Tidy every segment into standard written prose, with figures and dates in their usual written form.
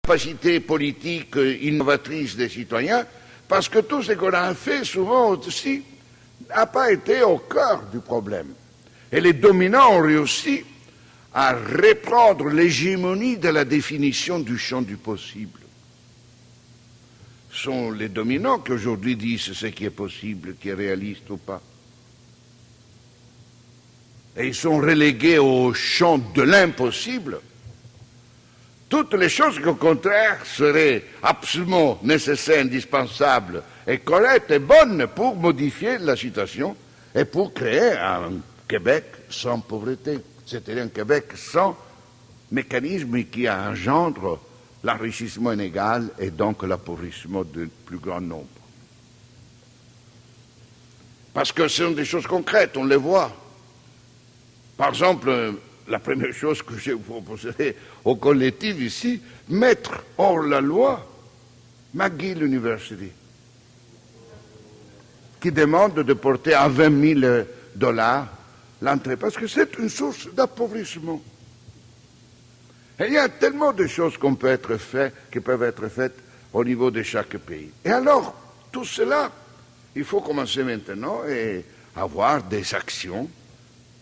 capacité politique innovatrice des citoyens, parce que tout ce qu'on a fait souvent aussi n'a pas été au cœur du problème. Et les dominants ont réussi à reprendre l'hégémonie de la définition du champ du possible. Ce sont les dominants qui aujourd'hui disent ce qui est possible, qui est réaliste ou pas. Et ils sont relégués au champ de l'impossible. Toutes les choses qui, au contraire, seraient absolument nécessaires, indispensables et correctes et bonnes pour modifier la situation et pour créer un Québec sans pauvreté, c'est-à-dire un Québec sans mécanisme qui engendre l'enrichissement inégal et donc l'appauvrissement du plus grand nombre. Parce que ce sont des choses concrètes, on les voit. Par exemple, la première chose que je vous proposerai au collectif ici, mettre hors la loi McGill University, qui demande de porter à $20 000 l'entrée, parce que c'est une source d'appauvrissement. Et il y a tellement de choses qui peuvent être faites au niveau de chaque pays. Et alors, tout cela, il faut commencer maintenant et avoir des actions.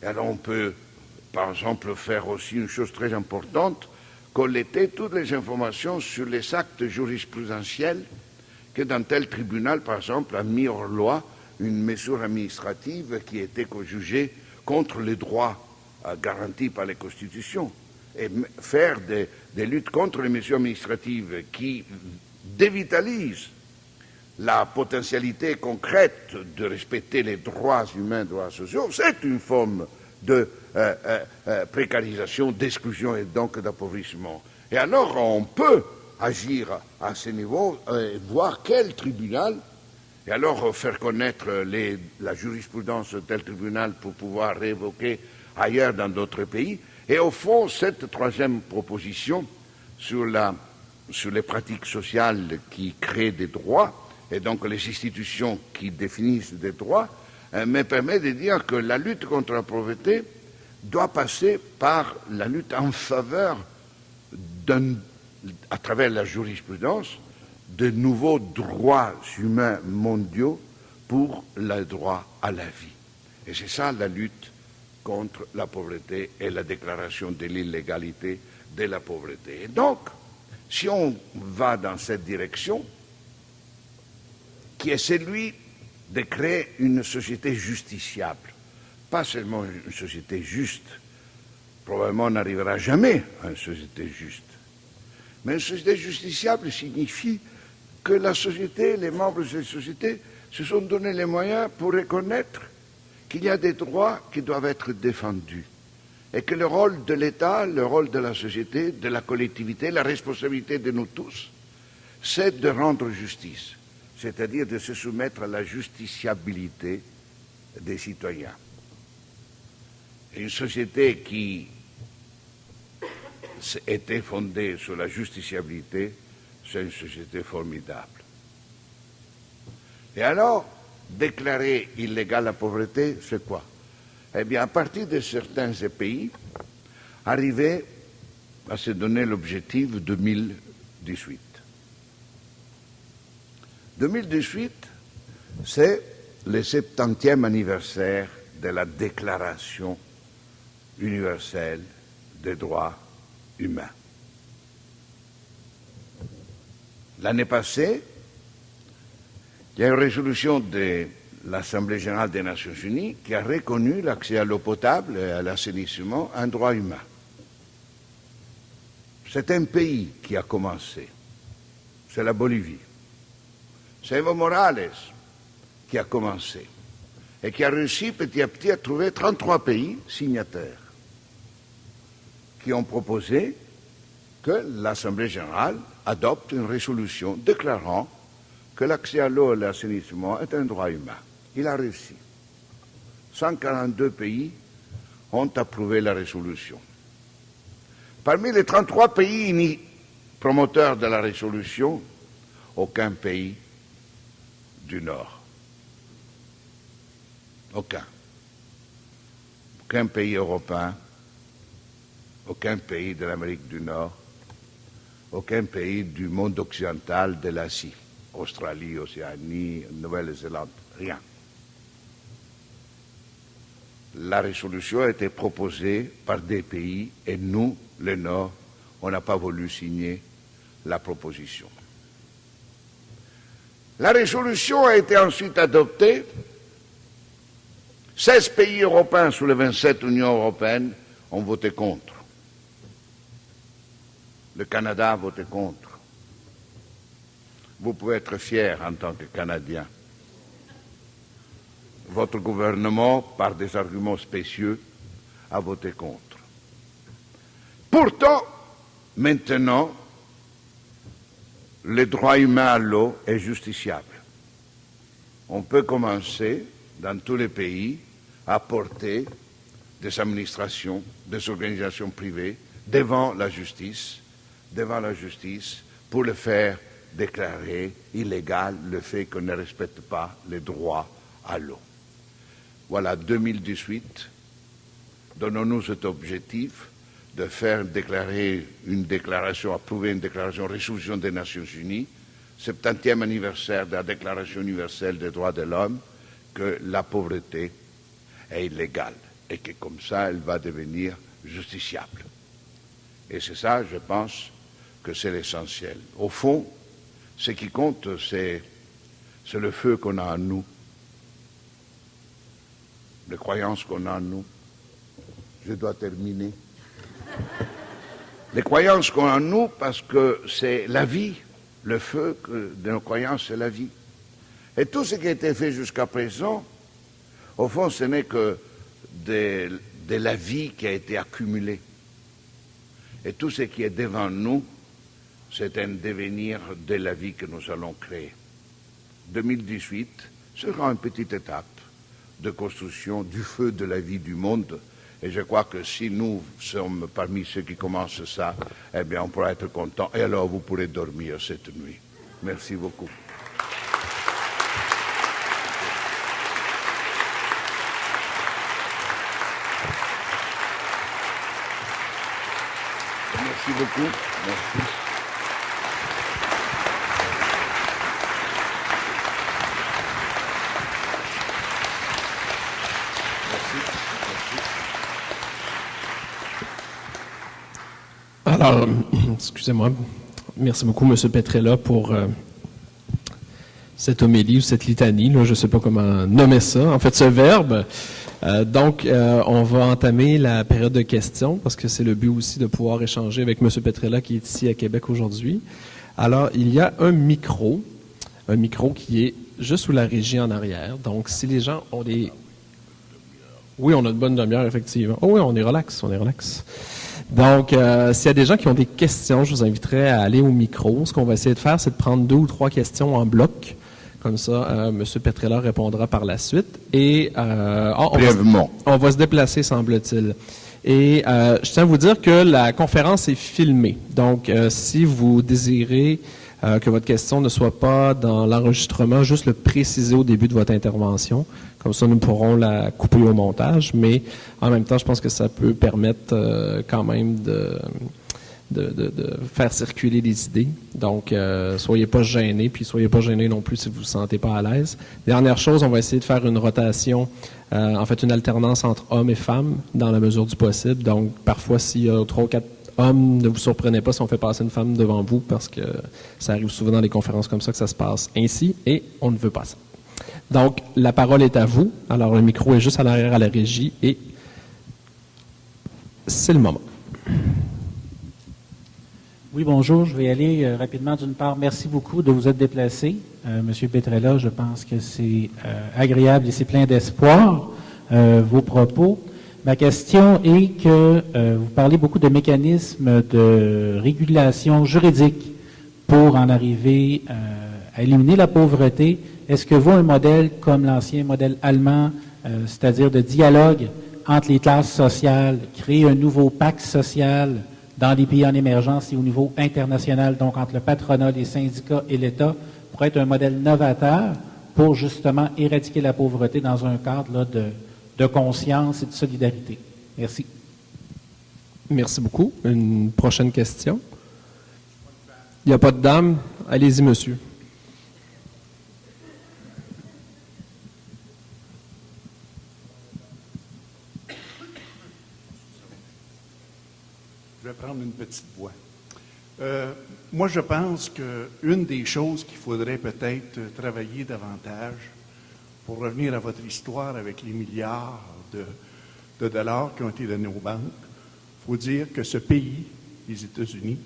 Et alors on peut, par exemple, faire aussi une chose très importante, collecter toutes les informations sur les actes jurisprudentiels que dans tel tribunal, par exemple, a mis hors loi une mesure administrative qui était jugée contre les droits garantis par les constitutions. Et faire des luttes contre les mesures administratives qui dévitalisent la potentialité concrète de respecter les droits humains, droits sociaux, c'est une forme de précarisation, d'exclusion et donc d'appauvrissement. Et alors on peut agir à ce niveau, voir quel tribunal, et alors faire connaître la jurisprudence de tel tribunal pour pouvoir révoquer ailleurs dans d'autres pays. Et au fond, cette troisième proposition sur les pratiques sociales qui créent des droits, et donc les institutions qui définissent des droits, me permet de dire que la lutte contre la pauvreté doit passer par la lutte en faveur, à travers la jurisprudence, de nouveaux droits humains mondiaux pour le droit à la vie. Et c'est ça la lutte contre la pauvreté et la déclaration de l'illégalité de la pauvreté. Et donc, si on va dans cette direction, qui est celui de créer une société justiciable, pas seulement une société juste, probablement on n'arrivera jamais à une société juste, mais une société justiciable signifie que la société, les membres de cette société se sont donné les moyens pour reconnaître qu'il y a des droits qui doivent être défendus et que le rôle de l'État, le rôle de la société, de la collectivité, la responsabilité de nous tous, c'est de rendre justice, c'est-à-dire de se soumettre à la justiciabilité des citoyens. Et une société qui était fondée sur la justiciabilité, c'est une société formidable. Et alors, déclarer illégale la pauvreté, c'est quoi? Eh bien, à partir de certains pays, arriver à se donner l'objectif 2018. 2018, c'est le 70e anniversaire de la Déclaration universelle des droits humains. L'année passée, il y a une résolution de l'Assemblée générale des Nations unies qui a reconnu l'accès à l'eau potable et à l'assainissement un droit humain. C'est un pays qui a commencé, c'est la Bolivie. C'est Evo Morales qui a commencé et qui a réussi petit à petit à trouver 33 pays signataires qui ont proposé que l'Assemblée générale adopte une résolution déclarant que l'accès à l'eau et à l'assainissement est un droit humain. Il a réussi. 142 pays ont approuvé la résolution. Parmi les 33 pays promoteurs de la résolution, aucun pays du Nord. Aucun. Aucun pays européen, aucun pays de l'Amérique du Nord, aucun pays du monde occidental de l'Asie, Australie, Océanie, Nouvelle-Zélande, rien. La résolution a été proposée par des pays et nous, le Nord, on n'a pas voulu signer la proposition. La résolution a été ensuite adoptée. 16 pays européens sur les 27 Unions européennes ont voté contre. Le Canada a voté contre. Vous pouvez être fier en tant que Canadien. Votre gouvernement, par des arguments spécieux, a voté contre. Pourtant, maintenant, le droit humain à l'eau est justiciable. On peut commencer, dans tous les pays, à porter des administrations, des organisations privées devant la justice pour le faire déclarer illégal le fait qu'on ne respecte pas les droits à l'eau. Voilà, 2018, donnons-nous cet objectif de faire déclarer une déclaration, approuver une déclaration, résolution des Nations Unies, 70e anniversaire de la Déclaration universelle des droits de l'homme, que la pauvreté est illégale et que comme ça, elle va devenir justiciable. Et c'est ça, je pense, que c'est l'essentiel. Au fond, ce qui compte, c'est le feu qu'on a en nous, les croyances qu'on a en nous. Je dois terminer. Les croyances qu'on a en nous, parce que c'est la vie, le feu de nos croyances, c'est la vie. Et tout ce qui a été fait jusqu'à présent, au fond, ce n'est que de la vie qui a été accumulée. Et tout ce qui est devant nous, c'est un devenir de la vie que nous allons créer. 2018 sera une petite étape de construction du feu de la vie du monde. Et je crois que si nous sommes parmi ceux qui commencent ça, eh bien, on pourra être content. Et alors, vous pourrez dormir cette nuit. Merci beaucoup. Merci beaucoup. Merci. Alors, excusez-moi. Merci beaucoup, M. Petrella, pour cette homélie ou cette litanie. Là, je ne sais pas comment nommer ça. En fait, ce verbe. Donc, on va entamer la période de questions parce que c'est le but aussi de pouvoir échanger avec M. Petrella qui est ici à Québec aujourd'hui. Alors, il y a un micro qui est juste sous la régie en arrière. Donc, si les gens ont des... Oui, on a une bonne demi-heure, effectivement. Oh oui, on est relax. Donc, s'il y a des gens qui ont des questions, je vous inviterai à aller au micro. Ce qu'on va essayer de faire, c'est de prendre 2 ou 3 questions en bloc. Comme ça, M. Petrella répondra par la suite. Et on va se déplacer, semble-t-il. Et je tiens à vous dire que la conférence est filmée. Donc, si vous désirez que votre question ne soit pas dans l'enregistrement, juste le préciser au début de votre intervention. Comme ça, nous pourrons la couper au montage. Mais en même temps, je pense que ça peut permettre quand même de faire circuler les idées. Donc, soyez pas gênés, puis soyez pas gênés non plus si vous vous sentez pas à l'aise. Dernière chose, on va essayer de faire une rotation, en fait une alternance entre hommes et femmes dans la mesure du possible. Donc, parfois, s'il y a 3 ou 4 hommes, ne vous surprenez pas si on fait passer une femme devant vous, parce que ça arrive souvent dans des conférences comme ça que ça se passe ainsi, et on ne veut pas ça. Donc, la parole est à vous. Alors, le micro est juste à l'arrière à la régie, et c'est le moment. Oui, bonjour. Je vais aller rapidement. D'une part, merci beaucoup de vous être déplacé. Monsieur Petrella, je pense que c'est agréable et c'est plein d'espoir, vos propos. Ma question est que vous parlez beaucoup de mécanismes de régulation juridique pour en arriver à éliminer la pauvreté. Est-ce que vous, un modèle comme l'ancien modèle allemand, c'est-à-dire de dialogue entre les classes sociales, créer un nouveau pacte social dans les pays en émergence et au niveau international, donc entre le patronat, les syndicats et l'État, pourrait être un modèle novateur pour justement éradiquer la pauvreté dans un cadre là, de conscience et de solidarité. Merci. Merci beaucoup. Une prochaine question. Il n'y a pas de dame. Allez-y, monsieur. Je vais prendre une petite voix. Moi, je pense qu'une des choses qu'il faudrait peut-être travailler davantage, pour revenir à votre histoire avec les milliards de dollars qui ont été donnés aux banques, il faut dire que ce pays, les États-Unis,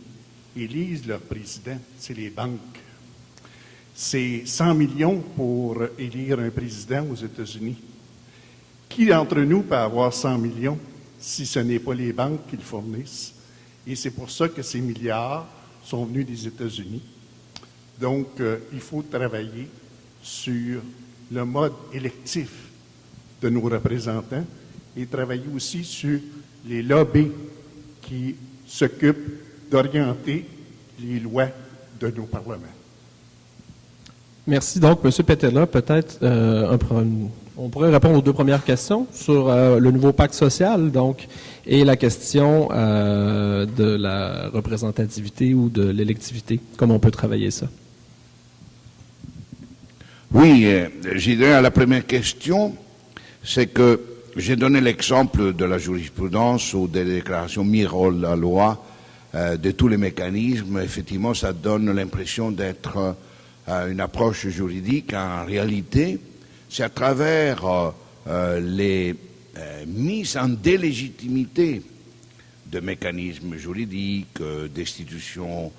élisent leur président, c'est les banques. C'est 100 millions pour élire un président aux États-Unis. Qui d'entre nous peut avoir 100 millions si ce n'est pas les banques qui le fournissent? Et c'est pour ça que ces milliards sont venus des États-Unis. Donc, il faut travailler sur le mode électif de nos représentants et travailler aussi sur les lobbies qui s'occupent d'orienter les lois de nos parlements. Merci. Donc, M. Petrella, peut-être on pourrait répondre aux deux premières questions sur le nouveau pacte social, donc, et la question de la représentativité ou de l'électivité. Comment on peut travailler ça? Oui, j'y dirais à la première question, c'est que j'ai donné l'exemple de la jurisprudence ou des déclarations miroir la loi, de tous les mécanismes. Effectivement, ça donne l'impression d'être une approche juridique. En réalité, c'est à travers les mises en délégitimité de mécanismes juridiques, d'institutions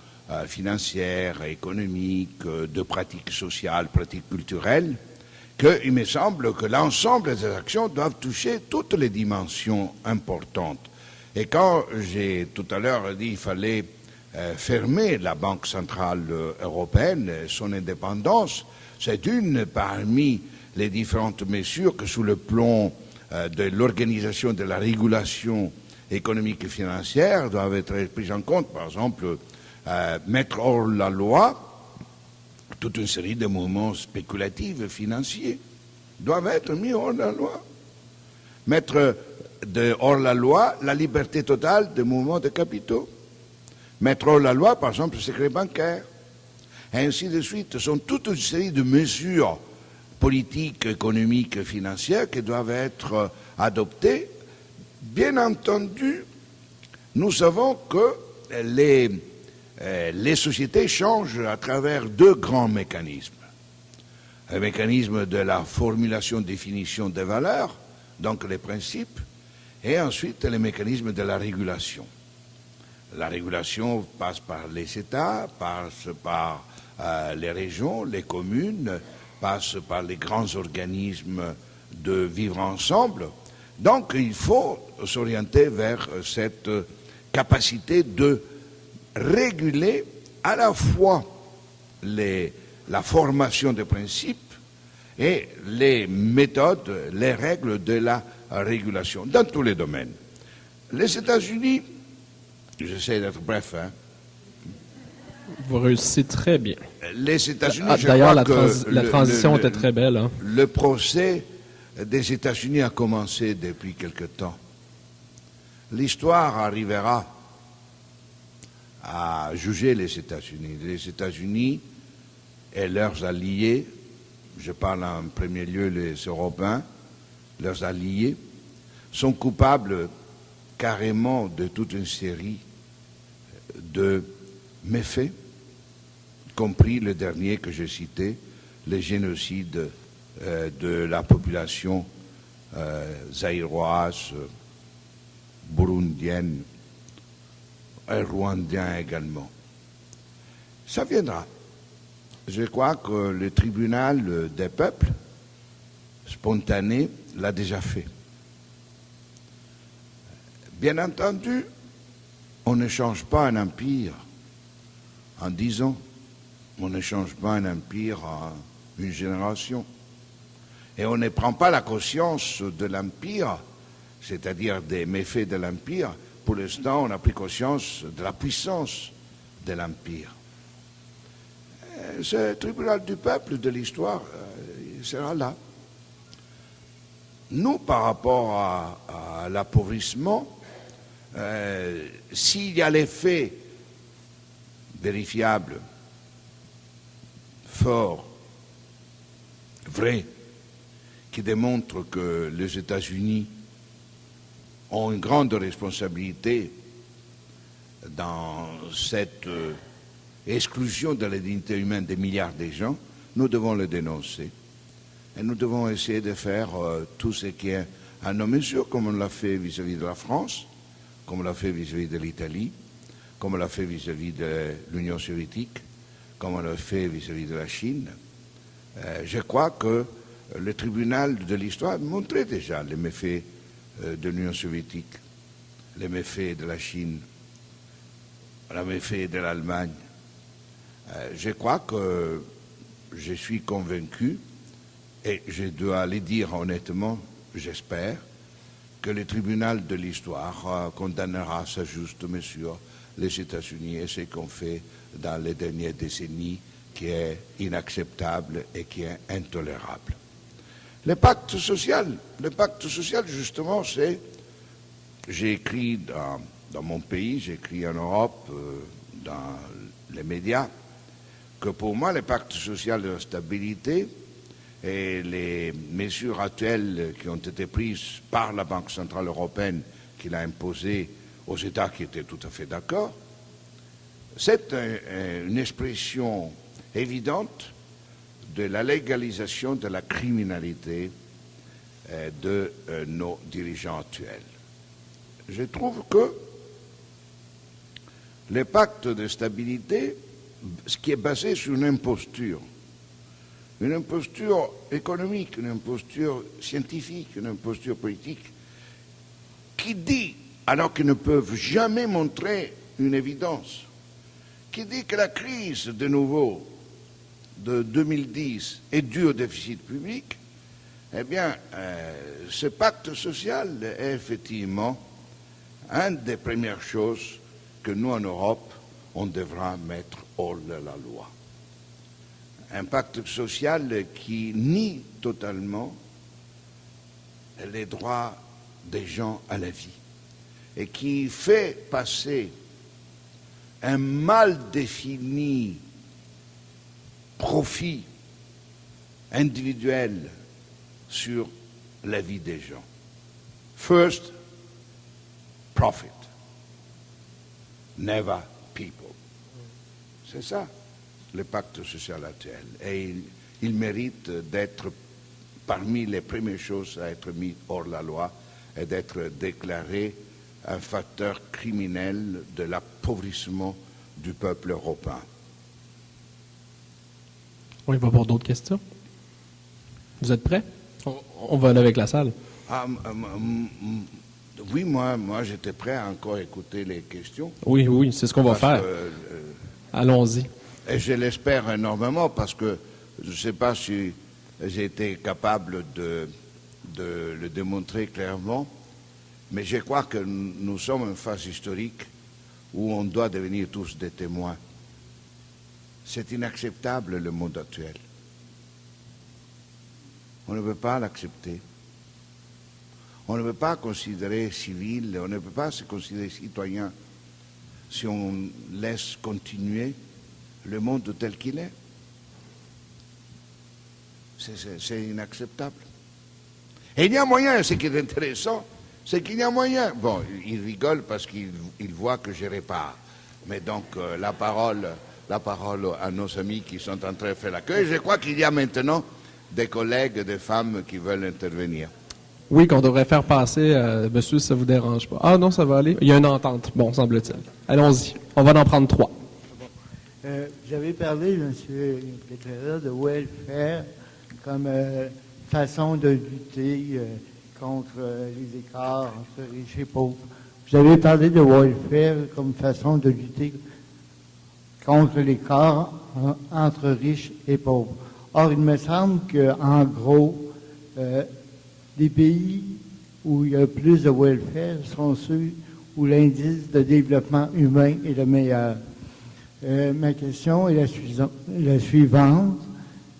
financières, économiques, de pratiques sociales, pratiques culturelles, qu'il me semble que l'ensemble des actions doivent toucher toutes les dimensions importantes. Et quand j'ai tout à l'heure dit qu'il fallait fermer la Banque centrale européenne, son indépendance, c'est une parmi les différentes mesures que sous le plan de l'organisation de la régulation économique et financière doivent être prises en compte. Par exemple, mettre hors la loi toute une série de mouvements spéculatifs financiers doivent être mis hors la loi. Mettre hors la loi la liberté totale des mouvements de capitaux. Mettre hors la loi, par exemple, le secret bancaire. Et ainsi de suite. Ce sont toute une série de mesures politiques, économiques, financières qui doivent être adoptées. Bien entendu, nous savons que les sociétés changent à travers deux grands mécanismes. Le mécanisme de la formulation, définition des valeurs, donc les principes, et ensuite le mécanisme de la régulation. La régulation passe par les États, passe par les régions, les communes, passe par les grands organismes de vivre ensemble. Donc il faut s'orienter vers cette capacité de réguler à la fois la formation des principes et les méthodes, les règles de la régulation, dans tous les domaines. Les États-Unis, j'essaie d'être bref, hein. Vous réussissez très bien. Les États-Unis, d'ailleurs, la transition était très belle. Hein. Le procès des États-Unis a commencé depuis quelque temps. L'histoire arrivera à juger les États-Unis. Les États-Unis et leurs alliés, je parle en premier lieu les Européens, leurs alliés, sont coupables carrément de toute une série de méfaits, y compris le dernier que j'ai cité, le génocide de la population zaïroise, burundienne, et rwandien également. Ça viendra. Je crois que le tribunal des peuples spontané l'a déjà fait. Bien entendu, on ne change pas un empire en 10 ans, on ne change pas un empire en une génération. Et on ne prend pas la conscience de l'empire, c'est-à-dire des méfaits de l'empire. Pour l'instant, on a pris conscience de la puissance de l'empire. Ce tribunal du peuple de l'histoire, il sera là. Nous, par rapport à l'appauvrissement, s'il y a l'effet vérifiables, forts, vrais, qui démontrent que les États-Unis ont une grande responsabilité dans cette exclusion de la dignité humaine des milliards de gens, nous devons le dénoncer. Et nous devons essayer de faire tout ce qui est à nos mesures, comme on l'a fait vis-à-vis de la France, comme on l'a fait vis-à-vis de l'Italie, comme on l'a fait vis-à-vis de l'Union soviétique, comme on l'a fait vis-à-vis de la Chine. Je crois que le tribunal de l'histoire montrait déjà les méfaits de l'Union soviétique, les méfaits de la Chine, les méfaits de l'Allemagne. Je crois que je suis convaincu, et je dois le dire honnêtement, j'espère, que le tribunal de l'histoire condamnera à sa juste mesure les États-Unis et ce qu'on fait dans les dernières décennies qui est inacceptable et qui est intolérable. Le pacte social justement, c'est, j'ai écrit dans mon pays, j'ai écrit en Europe, dans les médias, que pour moi, le pacte social de la stabilité et les mesures actuelles qui ont été prises par la Banque centrale européenne, qui l'a imposé aux États qui étaient tout à fait d'accord, c'est une expression évidente de la légalisation de la criminalité de nos dirigeants actuels. Je trouve que le pacte de stabilité, ce qui est basé sur une imposture économique, une imposture scientifique, une imposture politique, qui dit, alors qu'ils ne peuvent jamais montrer une évidence, qui dit que la crise de nouveau de 2010 est due au déficit public, eh bien, ce pacte social est effectivement une des premières choses que nous, en Europe, on devra mettre hors de la loi. Un pacte social qui nie totalement les droits des gens à la vie et qui fait passer un mal défini profit individuel sur la vie des gens. First, profit. Never people. C'est ça, le pacte social actuel. Et il mérite d'être parmi les premières choses à être mis hors la loi et d'être déclaré un facteur criminel de l'appauvrissement du peuple européen. On y va pour d'autres questions. Vous êtes prêts? On va aller avec la salle. Oui, moi j'étais prêt à encore écouter les questions. Oui, c'est ce qu'on va faire. Allons-y. Et je l'espère énormément parce que je ne sais pas si j'ai été capable de le démontrer clairement, mais je crois que nous sommes en phase historique où on doit devenir tous des témoins. C'est inacceptable le monde actuel. On ne peut pas l'accepter. On ne peut pas considérer civil, on ne peut pas se considérer citoyen si on laisse continuer le monde tel qu'il est. C'est inacceptable. Et il y a moyen, ce qui est intéressant, c'est qu'il y a moyen. Bon, il rigole parce qu'il voit que je répare. Mais donc, la parole à nos amis qui sont en train de faire l'accueil. Je crois qu'il y a maintenant des collègues, des femmes qui veulent intervenir. Oui, qu'on devrait faire passer, monsieur, si ça vous dérange pas. Ah non, ça va aller. Il y a une entente, bon, semble-t-il. Allons-y. On va en prendre 3. Vous avez parlé, M. Petrella, de welfare comme façon de lutter contre les écarts entre riches et pauvres. Vous avez parlé de welfare comme façon de lutter contre l'écart entre riches et pauvres. Or, il me semble qu'en gros, les pays où il y a plus de welfare sont ceux où l'indice de développement humain est le meilleur. Ma question est la suivante.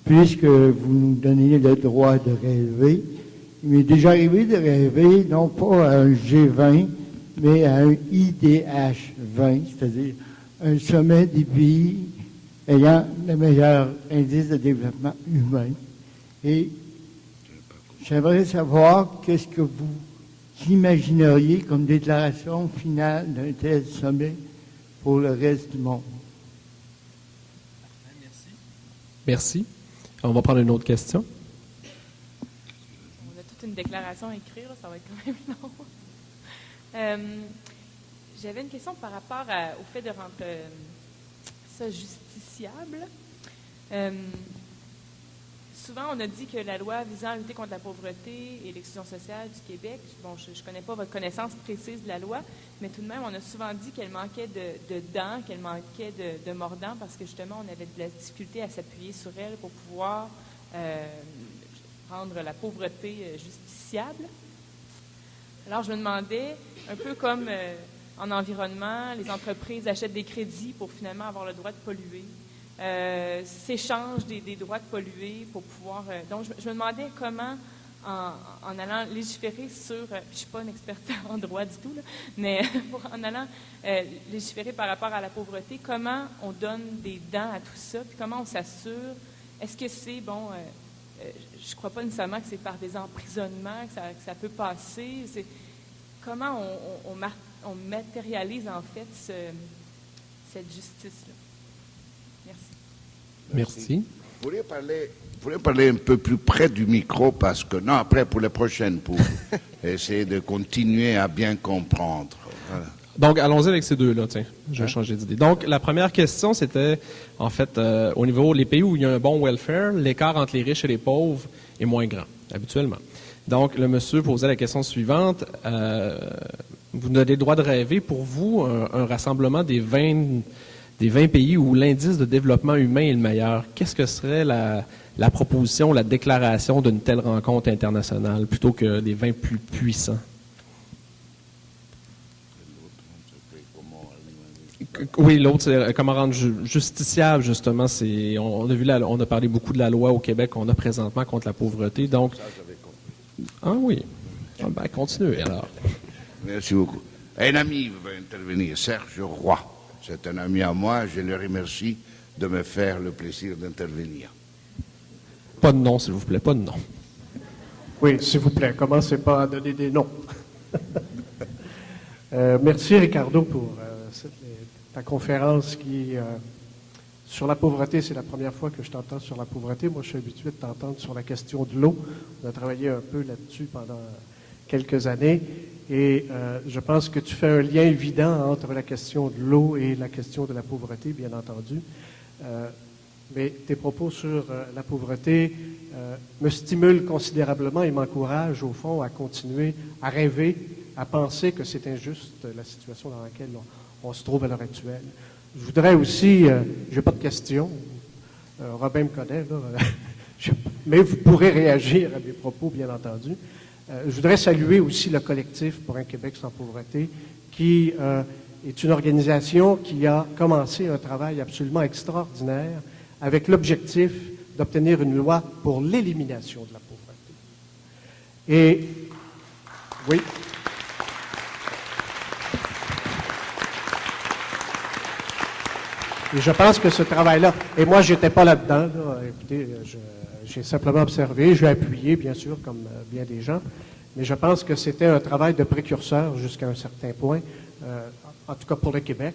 Puisque vous nous donnez le droit de rêver, il m'est déjà arrivé de rêver non pas à un G20, mais à un IDH 20, c'est-à-dire un sommet des pays ayant le meilleur indice de développement humain. Et j'aimerais savoir qu'est-ce que vous imagineriez comme déclaration finale d'un tel sommet pour le reste du monde. Merci. On va prendre une autre question. On a toute une déclaration à écrire, là, ça va être quand même long. J'avais une question par rapport au fait de rendre ça justiciable. Souvent, on a dit que la loi visant à lutter contre la pauvreté et l'exclusion sociale du Québec, bon, je ne connais pas votre connaissance précise de la loi, mais tout de même, on a souvent dit qu'elle manquait de dents, qu'elle manquait de mordants, parce que justement, on avait de la difficulté à s'appuyer sur elle pour pouvoir rendre la pauvreté justiciable. Alors, je me demandais, un peu comme en environnement, les entreprises achètent des crédits pour finalement avoir le droit de polluer. S'échangent des droits de polluer pour pouvoir... donc, je me demandais comment, en allant légiférer sur... je ne suis pas une experte en droit du tout, là, mais en allant légiférer par rapport à la pauvreté, comment on donne des dents à tout ça, puis comment on s'assure... Est-ce que c'est, bon... je ne crois pas nécessairement que c'est par des emprisonnements que ça peut passer. Comment on matérialise, en fait, cette justice-là? Merci. Vous pourriez parler un peu plus près du micro parce que, non, après pour les prochaines, pour essayer de continuer à bien comprendre. Voilà. Donc, allons-y avec ces deux-là, tiens. Je vais changer d'idée. Donc, la première question, c'était, en fait, au niveau des pays où il y a un bon welfare, l'écart entre les riches et les pauvres est moins grand, habituellement. Donc, le monsieur posait la question suivante. Vous avez le droit de rêver, pour vous, un rassemblement des 20 pays où l'indice de développement humain est le meilleur. Qu'est-ce que serait la proposition, la déclaration d'une telle rencontre internationale, plutôt que des 20 plus puissants? Oui, l'autre, c'est comment rendre justiciable, justement. On a vu on a parlé beaucoup de la loi au Québec qu'on a présentement contre la pauvreté. Donc, ah oui. Ah ben, continuez alors. Merci beaucoup. Un ami veut intervenir, Serge Roy. C'est un ami à moi, je le remercie de me faire le plaisir d'intervenir. Pas de nom, s'il vous plaît, pas de nom. Oui, s'il vous plaît, commencez pas à donner des noms. Merci, Ricardo, pour ta conférence qui, sur la pauvreté, c'est la première fois que je t'entends sur la pauvreté. Moi, je suis habitué de t'entendre sur la question de l'eau. On a travaillé un peu là-dessus pendant quelques années. Et je pense que tu fais un lien évident entre la question de l'eau et la question de la pauvreté, bien entendu. Mais tes propos sur la pauvreté me stimulent considérablement et m'encouragent, au fond, à continuer à rêver, à penser que c'est injuste la situation dans laquelle on se trouve à l'heure actuelle. Je voudrais aussi, je n'ai pas de questions, Robin me connaît, là, mais vous pourrez réagir à mes propos, bien entendu. Je voudrais saluer aussi le collectif pour un Québec sans pauvreté, qui est une organisation qui a commencé un travail absolument extraordinaire avec l'objectif d'obtenir une loi pour l'élimination de la pauvreté. Et, oui. Et je pense que ce travail-là, et moi, je n'étais pas là-dedans, là, écoutez, j'ai simplement observé, j'ai appuyé, bien sûr, comme bien des gens, mais je pense que c'était un travail de précurseur jusqu'à un certain point, en tout cas pour le Québec,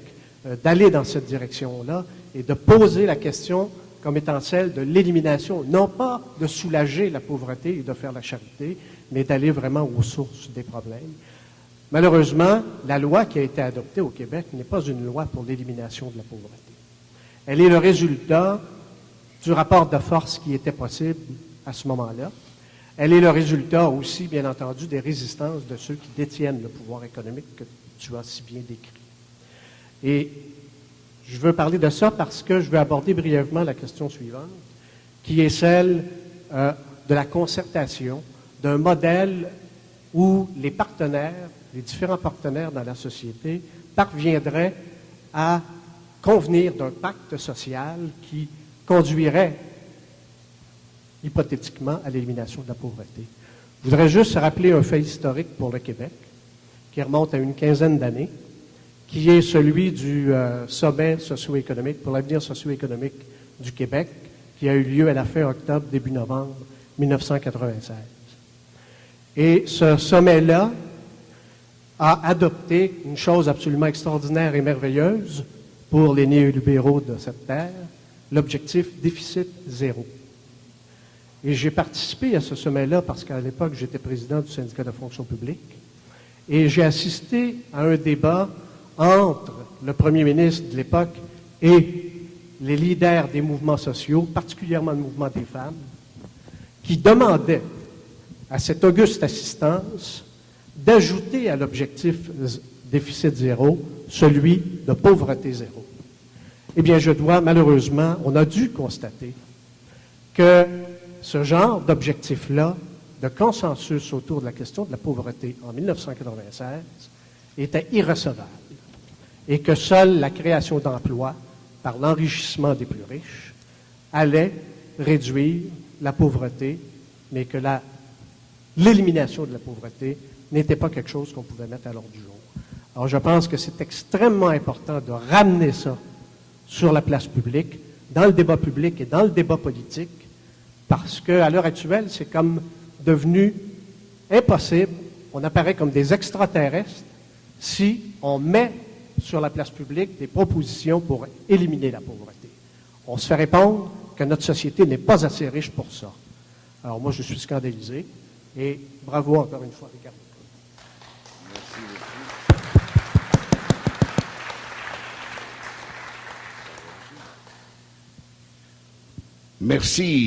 d'aller dans cette direction-là et de poser la question comme étant celle de l'élimination, non pas de soulager la pauvreté et de faire la charité, mais d'aller vraiment aux sources des problèmes. Malheureusement, la loi qui a été adoptée au Québec n'est pas une loi pour l'élimination de la pauvreté. Elle est le résultat du rapport de force qui était possible à ce moment-là. Elle est le résultat aussi, bien entendu, des résistances de ceux qui détiennent le pouvoir économique que tu as si bien décrit. Et je veux parler de ça parce que je veux aborder brièvement la question suivante, qui est celle de la concertation, d'un modèle où les partenaires, les différents partenaires dans la société, parviendraient à convenir d'un pacte social qui conduirait hypothétiquement à l'élimination de la pauvreté. Je voudrais juste rappeler un fait historique pour le Québec qui remonte à une quinzaine d'années, qui est celui du sommet socio-économique pour l'avenir socio-économique du Québec, qui a eu lieu à la fin octobre, début novembre 1996. Et ce sommet-là a adopté une chose absolument extraordinaire et merveilleuse pour les néolibéraux de cette terre, l'objectif déficit zéro. Et j'ai participé à ce sommet-là parce qu'à l'époque, j'étais président du syndicat de fonction publique et j'ai assisté à un débat entre le premier ministre de l'époque et les leaders des mouvements sociaux, particulièrement le mouvement des femmes, qui demandaient à cette auguste assistance d'ajouter à l'objectif déficit zéro celui de pauvreté zéro. Eh bien, je dois, malheureusement, on a dû constater que ce genre d'objectif-là, de consensus autour de la question de la pauvreté en 1996, était irrecevable et que seule la création d'emplois par l'enrichissement des plus riches allait réduire la pauvreté, mais que l'élimination de la pauvreté n'était pas quelque chose qu'on pouvait mettre à l'ordre du jour. Alors, je pense que c'est extrêmement important de ramener ça sur la place publique, dans le débat public et dans le débat politique, parce qu'à l'heure actuelle, c'est comme devenu impossible. On apparaît comme des extraterrestres si on met sur la place publique des propositions pour éliminer la pauvreté. On se fait répondre que notre société n'est pas assez riche pour ça. Alors moi, je suis scandalisé et bravo encore une fois, Ricardo. Merci.